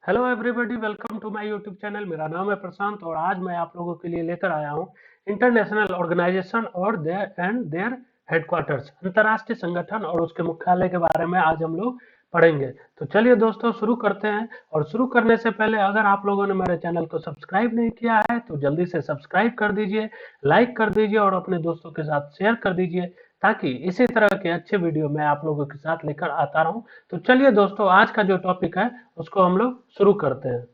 Hello everybody, welcome to my YouTube channel. मेरा नाम है प्रशांत और आज मैं आप लोगों के लिए लेकर आया हूं इंटरनेशनल ऑर्गेनाइजेशन और देयर हेडक्वार्टर्स, अंतर्राष्ट्रीय संगठन और उसके मुख्यालय के बारे में आज हम लोग पढ़ेंगे। तो चलिए दोस्तों शुरू करते हैं। और शुरू करने से पहले अगर आप लोगों ने मेरे चैनल को सब्सक्राइब नहीं किया है तो जल्दी से सब्सक्राइब कर दीजिए, लाइक कर दीजिए और अपने दोस्तों के साथ शेयर कर दीजिए ताकि इसी तरह के अच्छे वीडियो मैं आप लोगों के साथ लेकर आता रहूं। तो चलिए दोस्तों, आज का जो टॉपिक है उसको हम लोग शुरू करते हैं।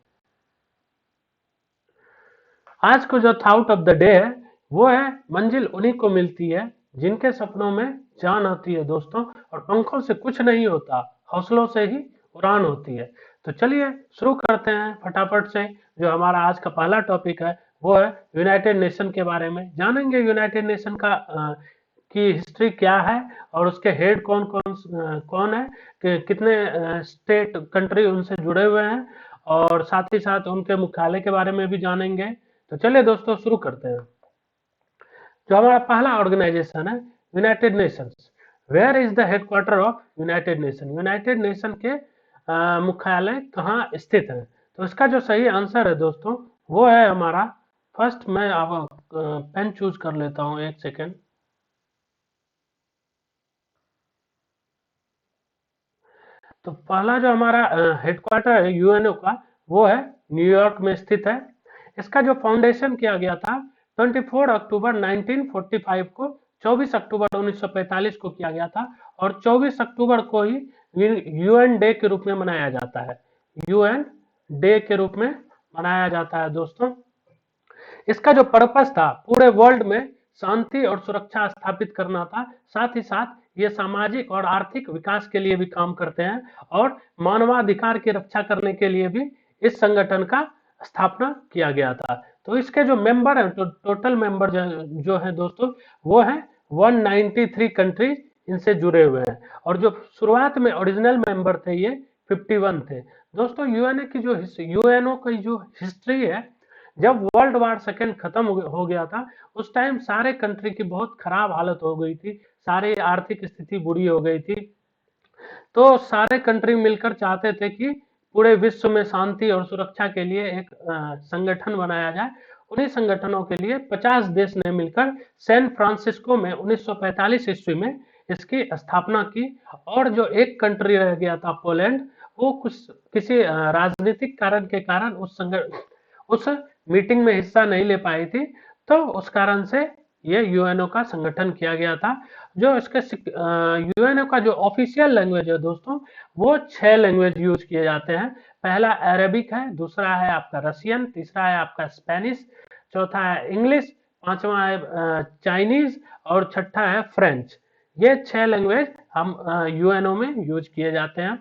आज को जो थाउट ऑफ द डे है वो है मंजिल उन्हीं को मिलती है जिनके सपनों में जान होती है दोस्तों, और पंखों से कुछ नहीं होता, हौसलों से ही उड़ान होती है। तो चलिए शुरू करते हैं फटाफट से। जो हमारा आज का पहला टॉपिक है वो है यूनाइटेड नेशन के बारे में। जानेंगे यूनाइटेड नेशन का की हिस्ट्री क्या है और उसके हेड कौन कौन कौन है, कितने स्टेट कंट्री उनसे जुड़े हुए हैं, और साथ ही साथ उनके मुख्यालय के बारे में भी जानेंगे। तो चलिए दोस्तों शुरू करते हैं। जो हमारा पहला ऑर्गेनाइजेशन है United Nations. Where is the headquarter of United Nation? United Nation के मुख्यालय कहाँ स्थित है? तो इसका जो सही आंसर है दोस्तों वो है हमारा, फर्स्ट मैं अब पेन चूज कर लेता हूँ, एक सेकेंड। तो पहला जो हमारा हेडक्वार्टर है यूएनओ का वो है न्यूयॉर्क में स्थित है। इसका जो फाउंडेशन किया गया था 24 अक्टूबर 1945 को, 24 अक्टूबर 1945 को किया गया था, और 24 अक्टूबर को ही यूएन डे के रूप में मनाया जाता है। यूएन डे के रूप में मनाया जाता है दोस्तों। इसका जो पर्पस था पूरे वर्ल्ड में शांति और सुरक्षा स्थापित करना था। साथ ही साथ ये सामाजिक और आर्थिक विकास के लिए भी काम करते हैं और मानवाधिकार की रक्षा करने के लिए भी इस संगठन का स्थापना किया गया था। तो इसके जो मेंबर हैं, टोटल मेंबर जो है दोस्तों वो है 193 कंट्रीज इनसे जुड़े हुए हैं, और जो शुरुआत में ओरिजिनल मेंबर थे ये 51 थे दोस्तों। यूएनओ की जो हिस्ट्री है, जब वर्ल्ड वार सेकेंड खत्म हो गया था उस टाइम सारे कंट्री की बहुत खराब हालत हो गई थी, सारी आर्थिक स्थिति बुरी हो गई थी। तो सारे कंट्री मिलकर चाहते थे कि पूरे विश्व में शांति और सुरक्षा के लिए एक संगठन बनाया जाए। उन्हीं संगठनों के लिए 50 देश ने मिलकर सैन फ्रांसिस्को में 1945 ईस्वी में इसकी स्थापना की। और जो एक कंट्री रह गया था पोलैंड, वो किसी राजनीतिक कारण के कारण उस मीटिंग में हिस्सा नहीं ले पाई थी, तो उस कारण से ये यूएनओ का संगठन किया गया था। जो इसके यूएनओ का जो ऑफिशियल लैंग्वेज है दोस्तों वो 6 लैंग्वेज यूज किए जाते हैं। पहला अरेबिक है, दूसरा है आपका रशियन, तीसरा है आपका स्पेनिश, चौथा है इंग्लिश, पांचवा है चाइनीज और छठा है फ्रेंच। ये 6 लैंग्वेज हम यूएनओ में यूज किए जाते हैं।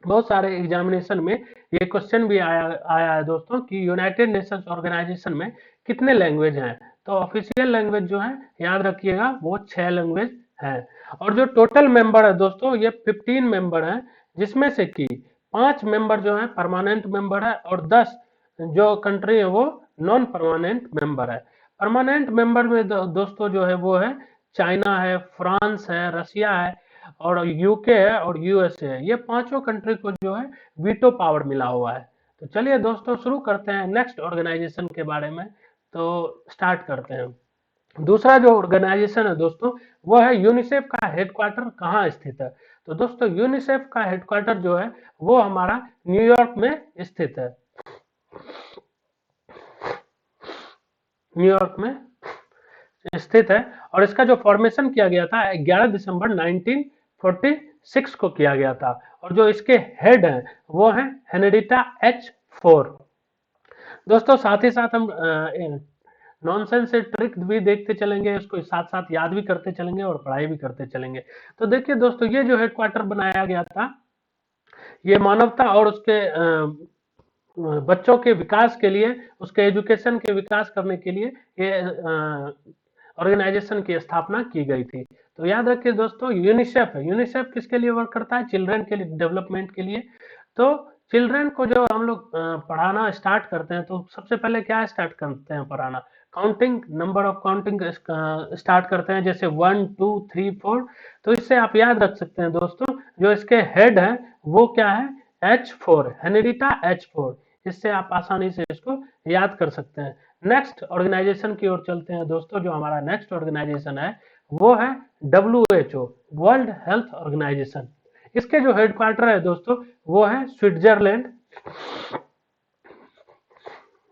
बहुत सारे एग्जामिनेशन में ये क्वेश्चन भी आया है दोस्तों कि यूनाइटेड नेशंस ऑर्गेनाइजेशन में कितने लैंग्वेज हैं। तो ऑफिशियल लैंग्वेज जो है याद रखिएगा वो 6 लैंग्वेज है। और जो टोटल मेंबर है दोस्तों ये 15 मेंबर हैं, जिसमें से कि 5 मेंबर जो है परमानेंट मेंबर है और 10 जो कंट्री है वो नॉन परमानेंट मेंबर है। परमानेंट मेंबर में दोस्तों जो है वो है चाइना है, फ्रांस है, रशिया है और यूके है और यूएसए है। ये पांचों कंट्री को जो है वीटो पावर मिला हुआ है। तो चलिए दोस्तों शुरू करते हैं नेक्स्ट ऑर्गेनाइजेशन के बारे में। तो स्टार्ट करते हैं। दूसरा जो ऑर्गेनाइजेशन है दोस्तों वो है यूनिसेफ का हेडक्वार्टर कहाँ स्थित है? तो दोस्तों यूनिसेफ का हेडक्वार्टर जो है वो हमारा न्यूयॉर्क में स्थित है। न्यूयॉर्क में स्थित है और इसका जो फॉर्मेशन किया गया था 11 दिसंबर 1946 को किया गया था। और जो इसके हेड हैं वो हैं हेनरिटा एच फोर। दोस्तों साथ ही साथ हम नॉनसेंस से ट्रिक भी देखते चलेंगे, इसको साथ साथ याद भी करते चलेंगे और पढ़ाई भी करते चलेंगे। तो देखिए दोस्तों ये जो हेडक्वार्टर बनाया गया था ये मानवता और उसके बच्चों के विकास के लिए, उसके एजुकेशन के विकास करने के लिए ये ऑर्गेनाइजेशन की स्थापना की गई थी। तो याद रखिए दोस्तों यूनिसेफ है। यूनिसेफ किसके लिए वर्क करता है? चिल्ड्रन के लिए, डेवलपमेंट के लिए। तो चिल्ड्रन को जो हम लोग पढ़ाना स्टार्ट करते हैं तो सबसे पहले क्या स्टार्ट करते हैं पढ़ाना? Counting, number of counting start करते हैं, जैसे 1 2 3 4। तो इससे आप याद रख सकते हैं दोस्तों जो इसके हेड है वो क्या है? H4, Henrietta H4। इससे आप आसानी से इसको याद कर सकते हैं। नेक्स्ट ऑर्गेनाइजेशन की ओर चलते हैं दोस्तों। जो हमारा नेक्स्ट ऑर्गेनाइजेशन है वो है WHO, वर्ल्ड हेल्थ ऑर्गेनाइजेशन। इसके जो हेडक्वार्टर है दोस्तों वो है स्विट्जरलैंड,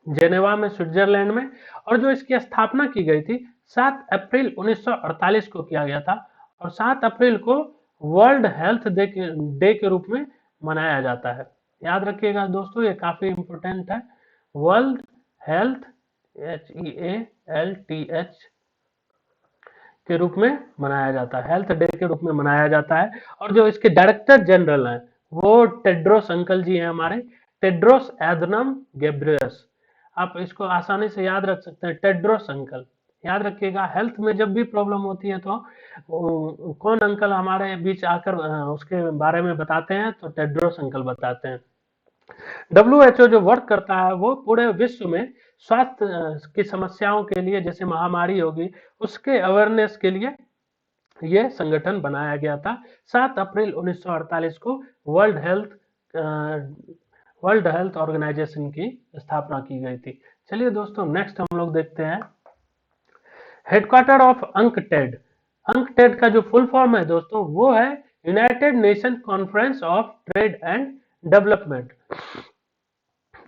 जेनेवा में, स्विट्जरलैंड में। और जो इसकी स्थापना की गई थी 7 अप्रैल 1948 को किया गया था, और 7 अप्रैल को वर्ल्ड हेल्थ डे के रूप में मनाया जाता है। याद रखिएगा दोस्तों, ये काफी इंपोर्टेंट है। वर्ल्ड हेल्थ HEALTH के रूप में मनाया जाता है, हेल्थ डे के रूप में मनाया जाता है। और जो इसके डायरेक्टर जनरल हैं वो टेड्रोस अंकल जी हैं हमारे, टेड्रोस एधनम गेब्रेयस। आप इसको आसानी से याद रख सकते हैं, टेड्रोस अंकल। याद रखिएगा, हेल्थ में जब भी प्रॉब्लम होती है तो कौन अंकल हमारे बीच आकर उसके बारे में बताते हैं, तो टेड्रोस अंकल बताते हैं। WHO जो वर्क करता है वो पूरे विश्व में स्वास्थ्य की समस्याओं के लिए, जैसे महामारी होगी उसके अवेयरनेस के लिए ये संगठन बनाया गया था। 7 अप्रैल 1948 को वर्ल्ड हेल्थ ऑर्गेनाइजेशन की स्थापना की गई थी। चलिए दोस्तों, नेक्स्ट हम लोग देखते हैं हेडक्वार्टर ऑफ अंकटेड। अंकटेड का जो फुल फॉर्म है दोस्तों वो है United nation conference of trade and development.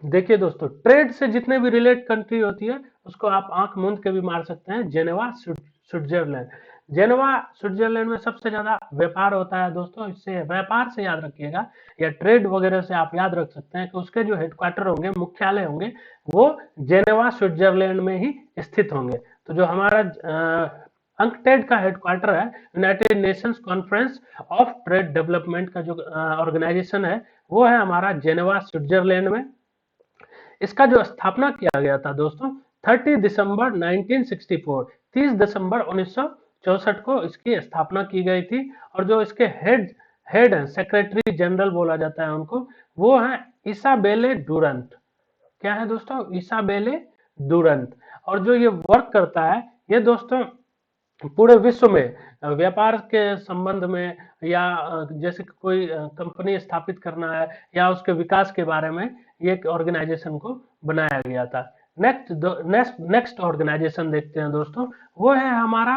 देखिए दोस्तों, ट्रेड से जितने भी रिलेट कंट्री होती है उसको आप आंख मूंद के भी मार सकते हैं। जेनेवा स्विट्जरलैंड, जेनेवा स्विट्जरलैंड में सबसे ज्यादा व्यापार होता है दोस्तों। इससे व्यापार से याद रखिएगा, या ट्रेड वगैरह से आप याद रख सकते हैं कि उसके जो हेडक्वार्टर होंगे, मुख्यालय होंगे, वो जेनेवा स्विट्जरलैंड में ही स्थित होंगे। तो जो हमारा अंकटेड का हेडक्वार्टर है, United Nations conference of trade development का जो ऑर्गेनाइजेशन है वो है हमारा जेनेवा स्विट्जरलैंड में। इसका जो स्थापना किया गया था दोस्तों 30 दिसंबर 1964, 30 दिसंबर 1964 को इसकी स्थापना की गई थी। और जो इसके हेड हैं, सेक्रेटरी जनरल बोला जाता है उनको, वो है इसाबेले डुरंट। क्या है दोस्तों? इसाबेले डुरंट। और जो ये वर्क करता है ये दोस्तों पूरे विश्व में व्यापार के संबंध में, या जैसे कोई कंपनी स्थापित करना है या उसके विकास के बारे में ये एक ऑर्गेनाइजेशन को बनाया गया था। नेक्स्ट ऑर्गेनाइजेशन देखते हैं दोस्तों, वो है हमारा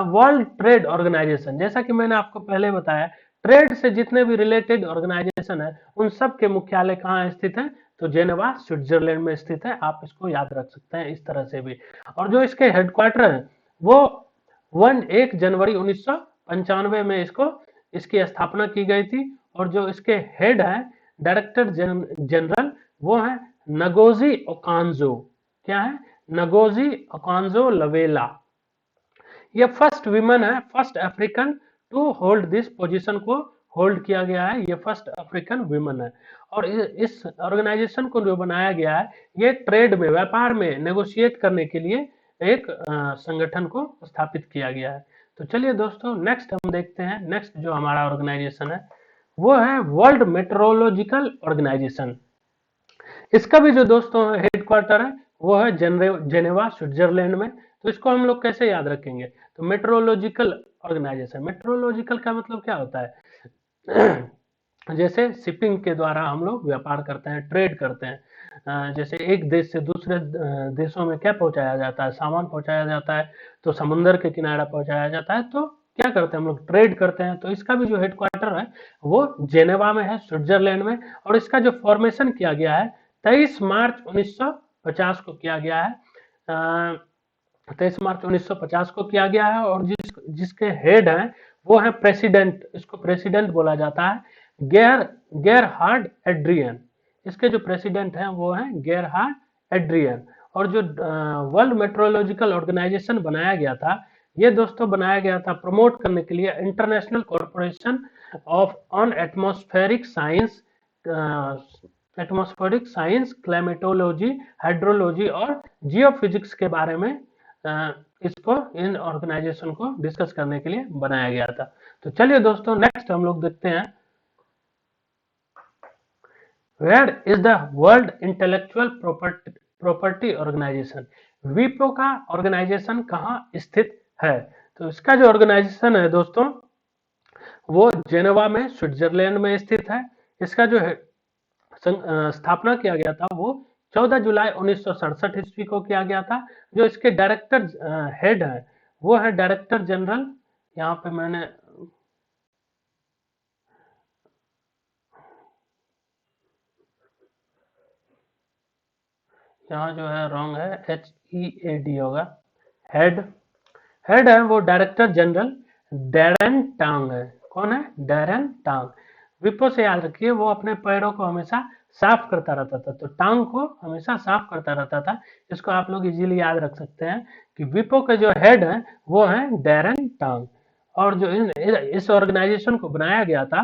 वर्ल्ड ट्रेड ऑर्गेनाइजेशन। जैसा कि मैंने आपको पहले बताया, ट्रेड से जितने भी रिलेटेड ऑर्गेनाइजेशन है उन सब के मुख्यालय कहाँ स्थित है, तो जेनेवा स्विट्जरलैंड में स्थित है। आप इसको याद रख सकते हैं इस तरह से भी। और जो इसके हेडक्वार्टर है वो 1 जनवरी 1995 में इसकी स्थापना की गई थी। और जो इसके हेड है डायरेक्टर जनरल वो है नगोजी ओकांजो। क्या है? Ngozi Okonjo Iweala. ये फर्स्ट विमन है, first African to hold this position को होल्ड किया गया है। ये फर्स्ट अफ्रीकन विमन है। और इस ऑर्गेनाइजेशन को जो बनाया गया है ये ट्रेड में, व्यापार में नेगोशिएट करने के लिए एक संगठन को स्थापित किया गया है। तो चलिए दोस्तों, नेक्स्ट हम देखते हैं। नेक्स्ट जो हमारा ऑर्गेनाइजेशन है वो है वर्ल्ड मेट्रोलॉजिकल ऑर्गेनाइजेशन। इसका भी जो दोस्तों हेडक्वार्टर है वो है जेनेवा स्विट्जरलैंड में। तो इसको हम लोग कैसे याद रखेंगे? तो मेट्रोलॉजिकल ऑर्गेनाइजेशन, मेट्रोलॉजिकल का मतलब क्या होता है? जैसे शिपिंग के द्वारा हम लोग व्यापार करते हैं, ट्रेड करते हैं। जैसे एक देश से दूसरे देशों में क्या पहुंचाया जाता है, सामान पहुंचाया जाता है, तो समुद्र के किनारा पहुंचाया जाता है, तो क्या करते हैं हम लोग? ट्रेड करते हैं। तो इसका भी जो हेडक्वार्टर है वो जेनेवा में है, स्विट्जरलैंड में। और इसका जो फॉर्मेशन किया गया है 23 मार्च 1950 को किया गया है। 23 मार्च 1950 को किया गया है। और जिसके हेड हैं वो है प्रेसिडेंट, इसको प्रेसिडेंट बोला जाता है, गेरहार्ड एड्रियन। इसके जो प्रेसिडेंट हैं वो हैं गेरहार्ड एड्रियन। और जो वर्ल्ड मेट्रोलॉजिकल ऑर्गेनाइजेशन बनाया गया था ये दोस्तों बनाया गया था प्रमोट करने के लिए international corporation of on atmospheric science, climatology, hydrology और जियोफिजिक्स के बारे में इन ऑर्गेनाइजेशन को डिस्कस करने के लिए बनाया गया था। तो चलिए दोस्तों, नेक्स्ट हम लोग देखते हैं where is the World Intellectual Property Organisation. वीपो का ऑर्गेनाइजेशन कहाँ स्थित है? तो इसका जो ऑर्गेनाइजेशन है दोस्तों वो जेनेवा में, स्विट्जरलैंड में स्थित है। इसका जो है स्थापना किया गया था वो 14 जुलाई 1967 ईस्वी को किया गया था। जो इसके डायरेक्टर हेड है वो है डायरेक्टर जनरल, यहाँ पे मैंने यहाँ जो है रॉन्ग है, HEAD होगा। हेड हेड है वो डायरेक्टर जनरल डैरेन टांग है। कौन है? डैरेन टांग। विपो से याद रखिए, वो अपने पैरों को हमेशा साफ करता रहता था, तो टांग को हमेशा साफ करता रहता था। इसको आप लोग इजीली याद रख सकते हैं कि विपो के जो हेड है वो है डैरेन टांग। और जो इस ऑर्गेनाइजेशन को बनाया गया था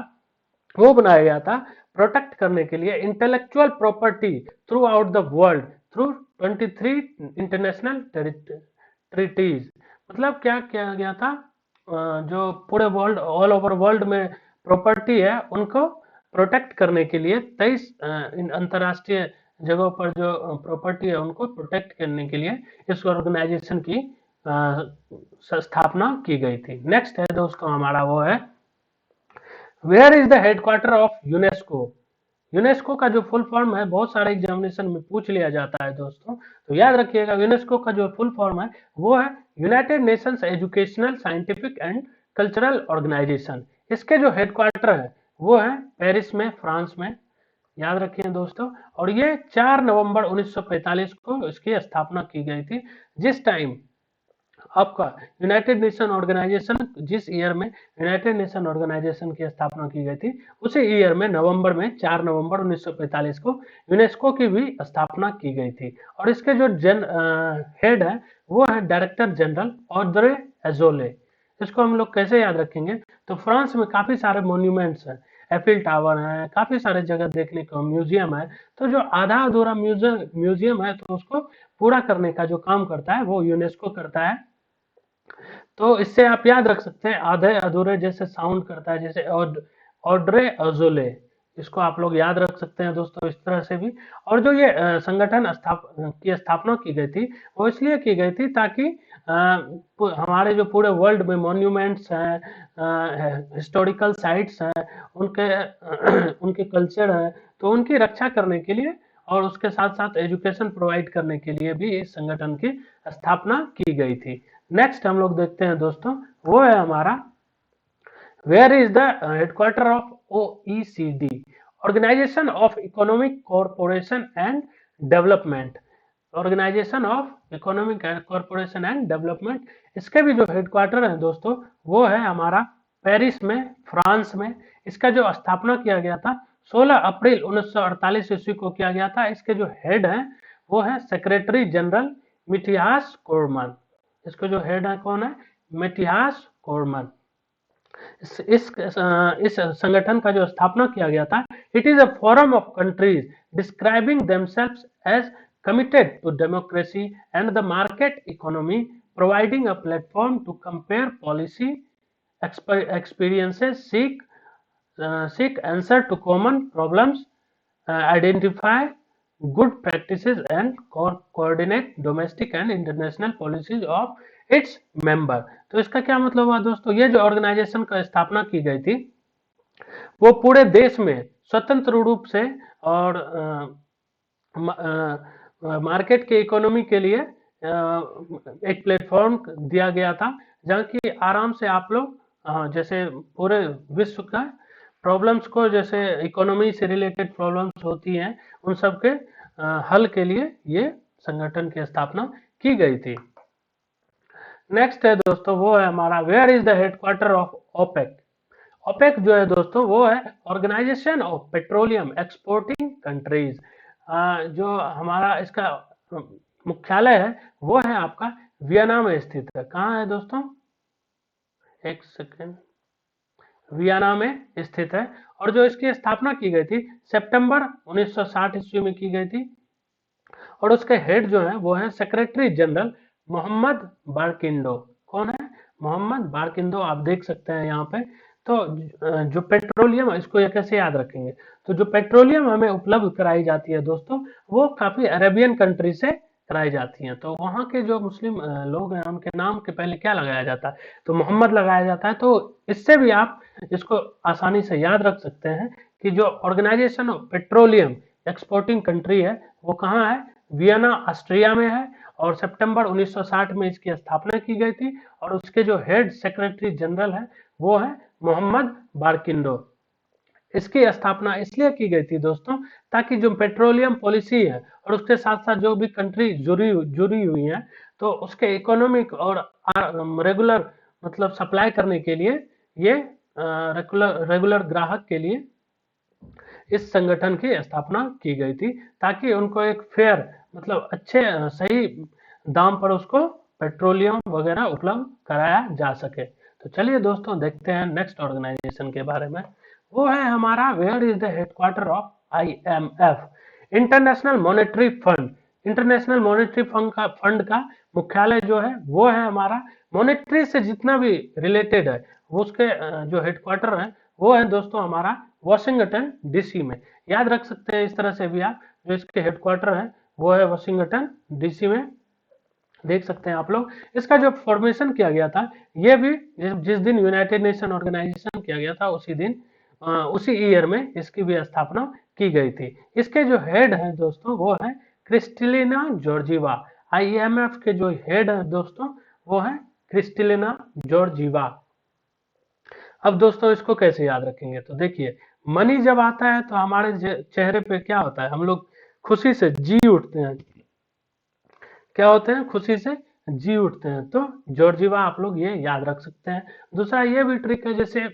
वो बनाया गया था प्रोटेक्ट करने के लिए intellectual property throughout the world through 23 international treaties. मतलब क्या किया गया था, जो पूरे वर्ल्ड ऑल ओवर वर्ल्ड में प्रॉपर्टी है उनको प्रोटेक्ट करने के लिए 23 इन अंतर्राष्ट्रीय जगहों पर जो प्रॉपर्टी है उनको प्रोटेक्ट करने के लिए इस ऑर्गेनाइजेशन की स्थापना की गई थी। नेक्स्ट है दोस्तों हमारा वो है where is the headquarter of UNESCO. UNESCO का जो फुल फॉर्म है बहुत सारे एग्जामिनेशन में पूछ लिया जाता है दोस्तों, तो याद रखिएगा यूनेस्को का जो फुल फॉर्म है वो है United Nations Educational Scientific and Cultural Organisation. इसके जो हेडक्वार्टर है वो है पेरिस में, फ्रांस में। याद रखिए दोस्तों। और ये 4 नवंबर 1945 को इसकी स्थापना की गई थी। जिस टाइम आपका यूनाइटेड नेशन ऑर्गेनाइजेशन, जिस ईयर में यूनाइटेड नेशन ऑर्गेनाइजेशन की स्थापना की गई थी उसी ईयर में नवंबर में 4 नवंबर 1945 को यूनेस्को की भी स्थापना की गई थी। और इसके जो हेड है वो है डायरेक्टर जनरल ऑड्रे एजोले। इसको हम लोग कैसे याद रखेंगे, तो फ्रांस में काफी सारे मॉन्यूमेंट्स हैं, एफिल टावर है, काफी सारे जगह देखने को म्यूजियम है। तो जो आधा अधूरा म्यूजियम है तो उसको पूरा करने का जो काम करता है वो यूनेस्को करता है। तो इससे आप याद रख सकते हैं आधे अधूरे जैसे साउंड करता है, जैसे ऑड्रे अजोले। इसको आप लोग याद रख सकते हैं दोस्तों इस तरह से भी। और जो ये संगठन की स्थापना की गई थी वो इसलिए की गई थी ताकि हमारे जो पूरे वर्ल्ड में मॉन्यूमेंट्स हैं, हिस्टोरिकल साइट्स हैं, उनके उनके कल्चर है, तो उनकी रक्षा करने के लिए और उसके साथ साथ एजुकेशन प्रोवाइड करने के लिए भी इस संगठन की स्थापना की गई थी। नेक्स्ट हम लोग देखते हैं दोस्तों, वो है हमारा where is the headquarter of OECD, organisation of economic corporation and development. Organisation of economic corporation and development, इसके भी जो हेडक्वार्टर है दोस्तों वो है हमारा पेरिस में, फ्रांस में। इसका जो स्थापना किया गया था 16 अप्रैल 1948 ईस्वी को किया गया था। इसके जो हेड हैं वो है सेक्रेटरी जनरल मिथियास कोरमन। इसके जो हेड है कौन है? मिथियास कोरमन। इस संगठन का जो स्थापना किया गया था, it is a forum of countries describing themselves as committed to democracy and the market economy, providing a platform to compare policy experiences, seek answer to common problems, identify good practices and coordinate domestic and international policies of its member। तो इसका क्या मतलब हुआ दोस्तों, ये जो organisation का स्थापना की गई थी वो पूरे देश में स्वतंत्र रूप से और मार्केट के इकोनॉमी के लिए एक प्लेटफॉर्म दिया गया था जहाँ की आराम से आप लोग जैसे पूरे विश्व का प्रॉब्लम्स को, जैसे इकोनॉमी से रिलेटेड प्रॉब्लम्स होती हैं उन सब के हल के लिए ये संगठन की स्थापना की गई थी। नेक्स्ट है दोस्तों वो है हमारा where is the headquarter of OPEC. OPEC जो है दोस्तों वो है organisation of petroleum exporting countries. जो हमारा इसका मुख्यालय है वो है आपका वियना में स्थित है। कहाँ है दोस्तों? एक सेकेंड। वियना में स्थित है। और जो इसकी स्थापना की गई थी सितंबर 1960 ईस्वी में की गई थी। और उसके हेड जो है वो है सेक्रेटरी जनरल मोहम्मद बारकिंडो। कौन है? मोहम्मद बारकिंडो। आप देख सकते हैं यहाँ पे। तो जो पेट्रोलियम, इसको ये कैसे याद रखेंगे, तो जो पेट्रोलियम हमें उपलब्ध कराई जाती है दोस्तों वो काफी अरेबियन कंट्री से कराई जाती हैं। तो वहाँ के जो मुस्लिम लोग हैं उनके नाम के पहले क्या लगाया जाता है, तो मोहम्मद लगाया जाता है। तो इससे भी आप इसको आसानी से याद रख सकते हैं कि जो organisation of petroleum exporting country है वो कहाँ है, वियना ऑस्ट्रिया में है, और सितंबर 1960 में इसकी स्थापना की गई थी, और उसके जो हेड सेक्रेटरी जनरल है वो है मोहम्मद बारकिंडो। इसकी स्थापना इसलिए की गई थी दोस्तों, ताकि जो पेट्रोलियम पॉलिसी है और उसके साथ साथ जो भी कंट्री जुड़ी हुई है, तो उसके इकोनॉमिक और रेगुलर मतलब सप्लाई करने के लिए ये रेगुलर ग्राहक के लिए इस संगठन की स्थापना की गई थी, ताकि उनको एक फेयर मतलब अच्छे सही दाम पर उसको पेट्रोलियम वगैरह उपलब्ध कराया जा सके। तो चलिए दोस्तों देखते हैं नेक्स्ट ऑर्गेनाइजेशन के बारे में। वो है हमारा where is the headquarter of IMF, International Monetary Fund. International Monetary Fund का मुख्यालय जो है वो है हमारा, मॉनेटरी से जितना भी रिलेटेड है वो उसके जो हेडक्वार्टर है वो है दोस्तों हमारा वॉशिंगटन डीसी में। याद रख सकते हैं इस तरह से भी आप, जो इसके हेडक्वार्टर है वो है वॉशिंगटन डीसी में, देख सकते हैं आप लोग। इसका जो फॉर्मेशन किया गया था ये भी जिस दिन यूनाइटेड नेशन ऑर्गेनाइजेशन किया गया था उसी दिन उसी ईयर में इसकी भी स्थापना की गई थी। इसके जो हेड है दोस्तों वो है क्रिस्टलिना जॉर्जीवा। IMF के जो हेड है दोस्तों वो है क्रिस्टलिना जॉर्जीवा। अब दोस्तों इसको कैसे याद रखेंगे, तो देखिए मनी जब आता है तो हमारे चेहरे पे क्या होता है, हम लोग खुशी से जी उठते हैं। क्या होते हैं, खुशी से जी उठते हैं। तो जॉर्जीवा आप लोग ये याद रख सकते हैं। दूसरा ये भी ट्रिक है, जैसे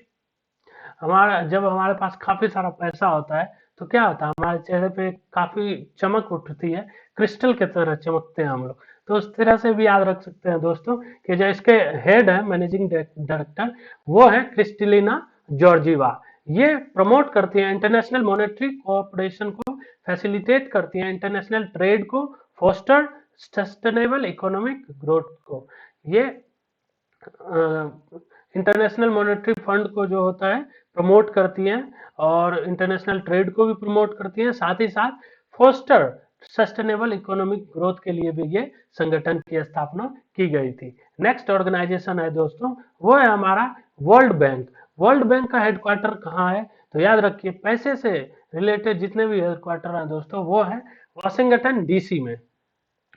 जब हमारे पास काफी सारा पैसा होता है तो क्या होता है, हमारे चेहरे पे काफी चमक उठती है, क्रिस्टल की तरह चमकते हैं हम लोग। तो उस तरह से भी याद रख सकते हैं दोस्तों कि जो इसके हेड है मैनेजिंग डायरेक्टर वो है क्रिस्टलिना जॉर्जीवा। ये प्रमोट करती है इंटरनेशनल मॉनेटरी कोऑपरेशन को, फैसिलिटेट करती है इंटरनेशनल ट्रेड को, फोस्टर सस्टेनेबल इकोनॉमिक ग्रोथ को। ये इंटरनेशनल मॉनेटरी फंड को जो होता है प्रमोट करती हैं, और इंटरनेशनल ट्रेड को भी प्रमोट करती हैं, साथ ही साथ फोस्टर सस्टेनेबल इकोनॉमिक ग्रोथ के लिए भी ये संगठन की स्थापना की गई थी। नेक्स्ट ऑर्गेनाइजेशन है दोस्तों वो है हमारा वर्ल्ड बैंक। वर्ल्ड बैंक का हेडक्वार्टर कहाँ है, तो याद रखिए पैसे से रिलेटेड जितने भी हेडक्वार्टर हैं दोस्तों वो है वॉशिंगटन डीसी में।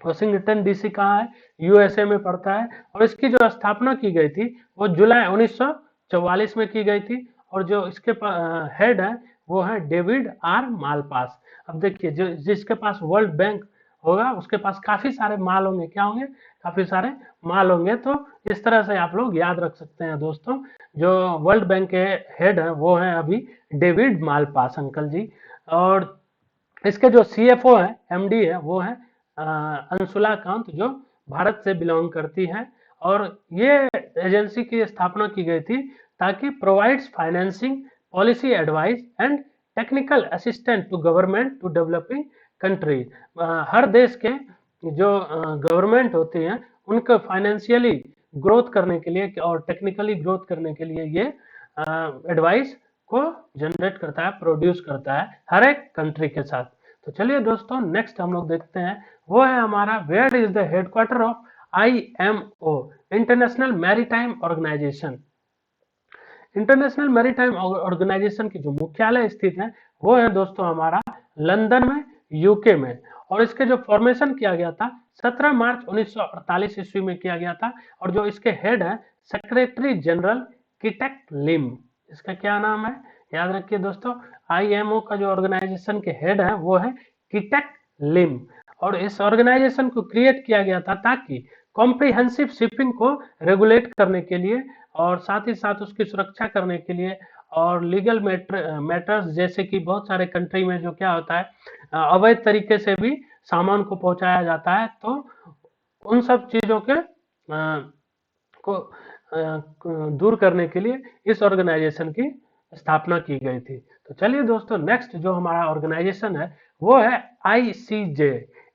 वॉशिंगटन डीसी कहाँ है, USA में पड़ता है, और इसकी जो स्थापना की गई थी वो जुलाई 1944 में की गई थी, और जो इसके हेड है वो है डेविड आर मालपास। अब देखिए जो जिसके पास वर्ल्ड बैंक होगा उसके पास काफी सारे माल होंगे, क्या होंगे, काफी सारे माल होंगे। तो इस तरह से आप लोग याद रख सकते हैं दोस्तों। जो वर्ल्ड बैंक के हेड है वो है अभी डेविड मालपास अंकल जी, और इसके जो CFO है MD है वो है अंशुला कांत, जो भारत से बिलोंग करती है। और ये एजेंसी की स्थापना की गई थी ताकि provides financing, policy advice and technical assistant to government to developing country. हर देश के जो गवर्नमेंट होती हैं उनको फाइनेंशियली ग्रोथ करने के लिए और टेक्निकली ग्रोथ करने के लिए ये एडवाइस को जनरेट करता है, प्रोड्यूस करता है हर एक कंट्री के साथ। तो चलिए दोस्तों नेक्स्ट हम लोग देखते हैं वो है हमारा where is the headquarter of IMO, International Maritime Organisation. International Maritime Organisation की जो मुख्यालय स्थित है वो है दोस्तों हमारा लंदन में, UK में। और इसके जो फॉर्मेशन किया गया था 17 मार्च 1948 ईस्वी में किया गया था, और जो इसके हेड है सेक्रेटरी जनरल किटेक लिम। इसका क्या नाम है, याद रखिए दोस्तों, IMO का जो ऑर्गेनाइजेशन के हेड है वो है किटेक लिम। और इस ऑर्गेनाइजेशन को क्रिएट किया गया था ताकि कॉम्प्रिहेंसिव शिपिंग को रेगुलेट करने के लिए, और साथ ही साथ उसकी सुरक्षा करने के लिए, और लीगल मैटर्स जैसे कि बहुत सारे कंट्री में जो क्या होता है अवैध तरीके से भी सामान को पहुंचाया जाता है, तो उन सब चीजों के को दूर करने के लिए इस ऑर्गेनाइजेशन की स्थापना की गई थी। तो चलिए दोस्तों नेक्स्ट जो हमारा ऑर्गेनाइजेशन है वो है ICJ,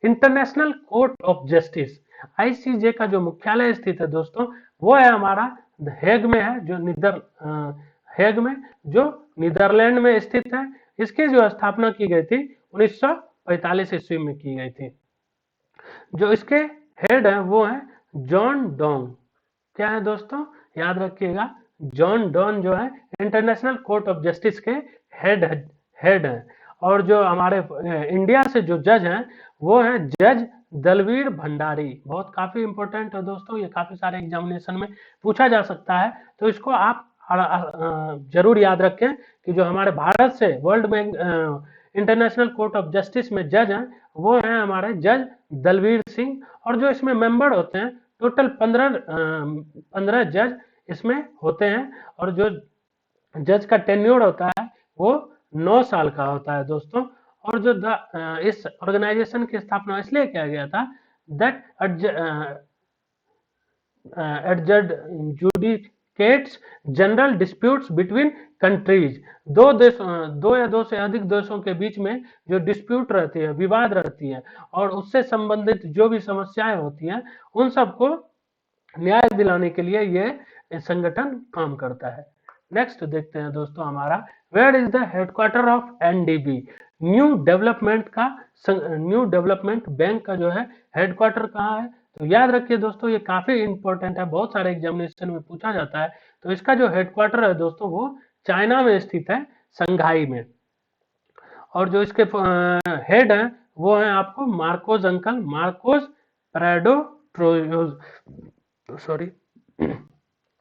international court of justice. ICJ का जो मुख्यालय स्थित है दोस्तों वो है हमारा हेग में है, जो हेग में जो नीदरलैंड में स्थित है। इसकी जो स्थापना की गई थी 1945 ईस्वी में की गई थी। जो इसके हेड है वो है जॉन डोंग। क्या है दोस्तों, याद रखिएगा, जॉन डॉन जो है इंटरनेशनल कोर्ट ऑफ जस्टिस के हेड हैं। और जो हमारे इंडिया से जो जज हैं वो हैं जज दलवीर भंडारी। बहुत काफी इंपॉर्टेंट है दोस्तों, ये काफी सारे एग्जामिनेशन में पूछा जा सकता है, तो इसको आप जरूर याद रखें कि जो हमारे भारत से world bank international court of justice में जज हैं वो हैं हमारे जज दलवीर सिंह। और जो इसमें मेंबर होते हैं टोटल 15 जज इसमें होते हैं। और जो जज का टेन्योर होता है वो 9 साल का होता है दोस्तों। और जो इस ऑर्गेनाइजेशन की स्थापना इसलिए किया गया था that adjudicates general disputes between countries. दो या दो से अधिक देशों के बीच में जो डिस्प्यूट रहती है, विवाद रहती है, और उससे संबंधित जो भी समस्याएं होती हैं उन सबको न्याय दिलाने के लिए ये संगठन काम करता है। नेक्स्ट देखते हैं दोस्तों हमारा where is the headquarter of NDB. New Development bank का जो है हेडक्वार्टर कहाँ है, तो याद रखिए दोस्तों ये काफी इंपॉर्टेंट है, बहुत सारे एग्जामिनेशन में पूछा जाता है। तो इसका जो हेडक्वार्टर है दोस्तों वो चाइना में स्थित है, संघाई में। और जो इसके हेड हैं वो हैं आपको Marcos uncle, Marcos Prado sorry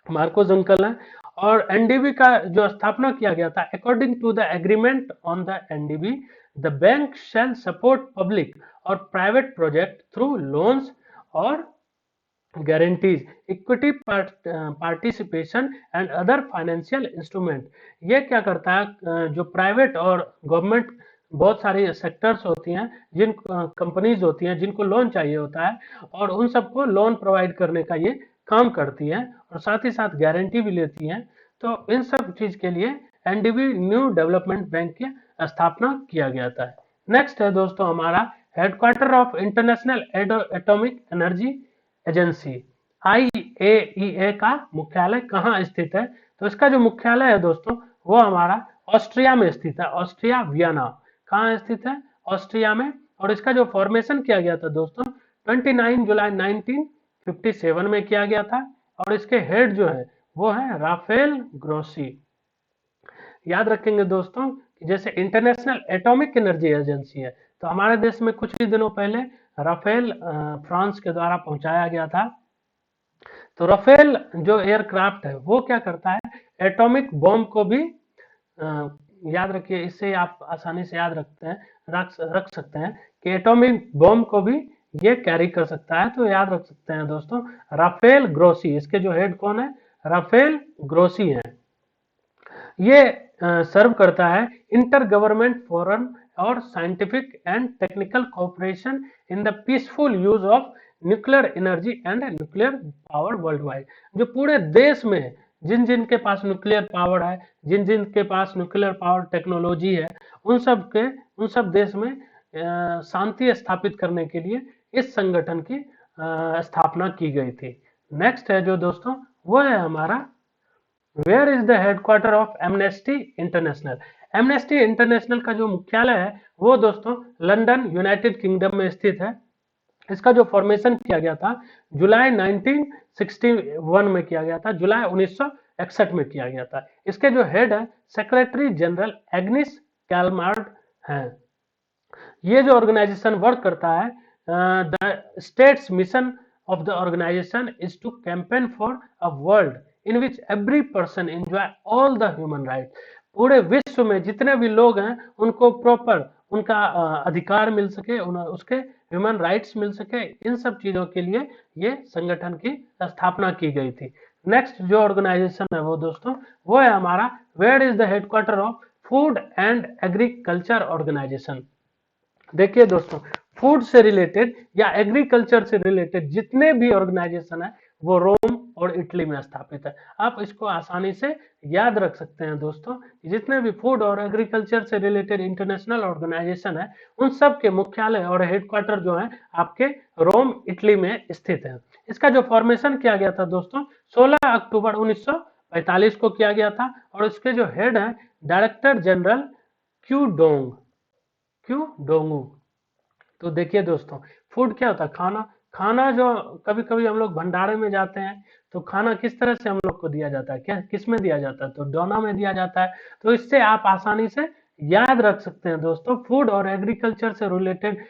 Marcos uncle है। और एनडीबी का जो स्थापना किया गया था according to the agreement on the NDB the bank shall support public और प्राइवेट प्रोजेक्ट थ्रू लोन्स और guarantees, equity participation and other financial instrument. ये क्या करता है जो प्राइवेट और गवर्नमेंट बहुत सारी सेक्टर्स होती हैं, जिन कंपनीज होती हैं जिनको लोन चाहिए होता है और उन सबको लोन प्रोवाइड करने का ये काम करती है और साथ ही साथ गारंटी भी लेती हैं। तो इन सब चीज के लिए एनडीबी न्यू डेवलपमेंट बैंक की स्थापना किया गया था। नेक्स्ट है दोस्तों हमारा headquarter of international atomic energy agency IAEA का मुख्यालय कहाँ स्थित है, तो इसका जो मुख्यालय है दोस्तों वो हमारा ऑस्ट्रिया में स्थित है, ऑस्ट्रिया वियना। कहाँ स्थित है, ऑस्ट्रिया में। और इसका जो फॉर्मेशन किया गया था दोस्तों 29 जुलाई 1957 में किया गया था। और इसके हेड जो है वो है राफेल ग्रोसी। याद रखेंगे दोस्तों कि जैसे इंटरनेशनल एटॉमिक एनर्जी एजेंसी है, तो हमारे देश में कुछ ही दिनों पहले राफेल फ्रांस के द्वारा पहुंचाया गया था। तो राफेल जो एयरक्राफ्ट है वो क्या करता है, एटॉमिक बॉम्ब को भी याद रखिए, इससे आप आसानी से याद रख सकते हैं कि एटॉमिक बॉम्ब को भी ये कैरी कर सकता है। तो याद रख सकते हैं दोस्तों राफेल ग्रोसी, इसके जो हेड कौन है, राफेल ग्रोसी हैं। ये सर्व करता है इंटर गवर्नमेंट फॉरेन और scientific and technical cooperation in the peaceful use of nuclear energy and nuclear power world wide. जो पूरे देश में जिन जिन के पास न्यूक्लियर पावर है, जिन जिन के पास न्यूक्लियर पावर टेक्नोलॉजी है, उन सब देश में शांति स्थापित करने के लिए इस संगठन की स्थापना की गई थी। नेक्स्ट है जो दोस्तों वो है हमारा where is the headquarter of Amnesty International. Amnesty International का जो मुख्यालय है वो दोस्तों लंदन यूनाइटेड किंगडम में स्थित है। इसका जो फॉर्मेशन किया गया था जुलाई 1961 में किया गया था, जुलाई 1961 में किया गया था। इसके जो हेड है सेक्रेटरी जनरल एग्निस कैलमार्ड हैं। ये जो ऑर्गेनाइजेशन वर्क करता है the states mission of the organisation is to campaign for a world in which every person enjoy all the human right. पूरे विश्व में जितने भी लोग हैं उनको प्रॉपर उनका अधिकार मिल सके, उसके ह्यूमन राइट्स मिल सके, इन सब चीजों के लिए ये संगठन की स्थापना की गई थी। नेक्स्ट जो ऑर्गेनाइजेशन है वो दोस्तों वो है हमारा where is the headquarter of Food and Agriculture Organisation. देखिए दोस्तों फूड से रिलेटेड या एग्रीकल्चर से रिलेटेड जितने भी ऑर्गेनाइजेशन है वो रोम और इटली में स्थापित है। आप इसको आसानी से याद रख सकते हैं दोस्तों, जितने भी फूड और एग्रीकल्चर से रिलेटेड इंटरनेशनल ऑर्गेनाइजेशन है उन सब के मुख्यालय और हेडक्वार्टर जो है आपके रोम इटली में स्थित है। इसका जो फॉर्मेशन किया गया था दोस्तों 16 अक्टूबर 1945 को किया गया था। और इसके जो हेड है डायरेक्टर जनरल क्यू डोंगू। तो देखिए दोस्तों फूड क्या होता है, खाना जो कभी कभी हम लोग भंडारे में जाते हैं तो खाना किस तरह से हम लोग को दिया जाता है, क्या किस में दिया जाता है, तो डोना में दिया जाता है। तो इससे आप आसानी से याद रख सकते हैं दोस्तों, फूड और एग्रीकल्चर से रिलेटेड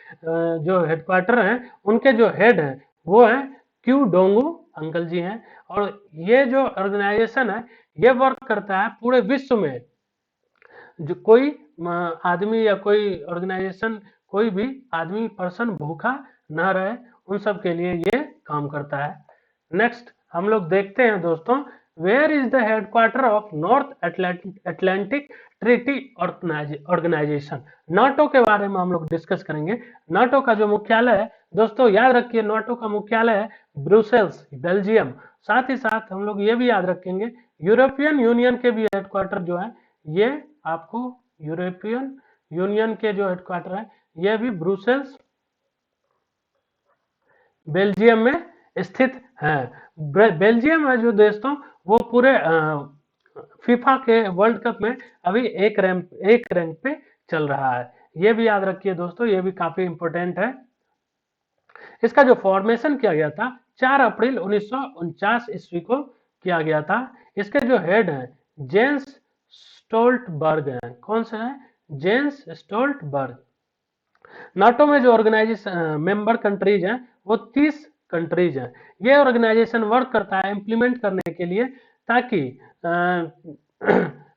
जो हेडक्वार्टर हैं, उनके जो हेड हैं वो हैं क्यू डोंगू अंकल जी हैं। और ये जो ऑर्गेनाइजेशन है ये वर्क करता है पूरे विश्व में। जो कोई आदमी या कोई ऑर्गेनाइजेशन, कोई भी आदमी पर्सन भूखा ना रहे, उन सब के लिए ये काम करता है। नेक्स्ट हम लोग देखते हैं दोस्तों, where is the headquarter of North Atlantic Treaty Organisation. NATO के बारे में हम लोग डिस्कस करेंगे। नाटो का जो मुख्यालय है दोस्तों, याद रखिए नाटो का मुख्यालय है ब्रुसेल्स, बेल्जियम। साथ ही साथ हम लोग ये भी याद रखेंगे, यूरोपियन यूनियन के भी हेडक्वार्टर जो है ये आपको, यूरोपियन यूनियन के जो हेडक्वार्टर है ये भी ब्रुसेल्स, बेल्जियम में स्थित है। बेल्जियम है जो दोस्तों, वो पूरे फीफा के वर्ल्ड कप में अभी एक रैंक पे चल रहा है। ये भी याद रखिए दोस्तों, ये भी काफी इंपॉर्टेंट है। इसका जो फॉर्मेशन किया गया था 4 अप्रैल 1949 ईस्वी को किया गया था। इसके जो हेड हैं जेंस स्टोल्टबर्ग हैं। कौन से हैं? जेंस स्टोल्टबर्ग। नाटो में जो ऑर्गेनाइजेशन मेंबर कंट्रीज हैं वो 30 कंट्रीज हैं। ये ऑर्गेनाइजेशन वर्क करता है इम्प्लीमेंट करने के लिए, ताकि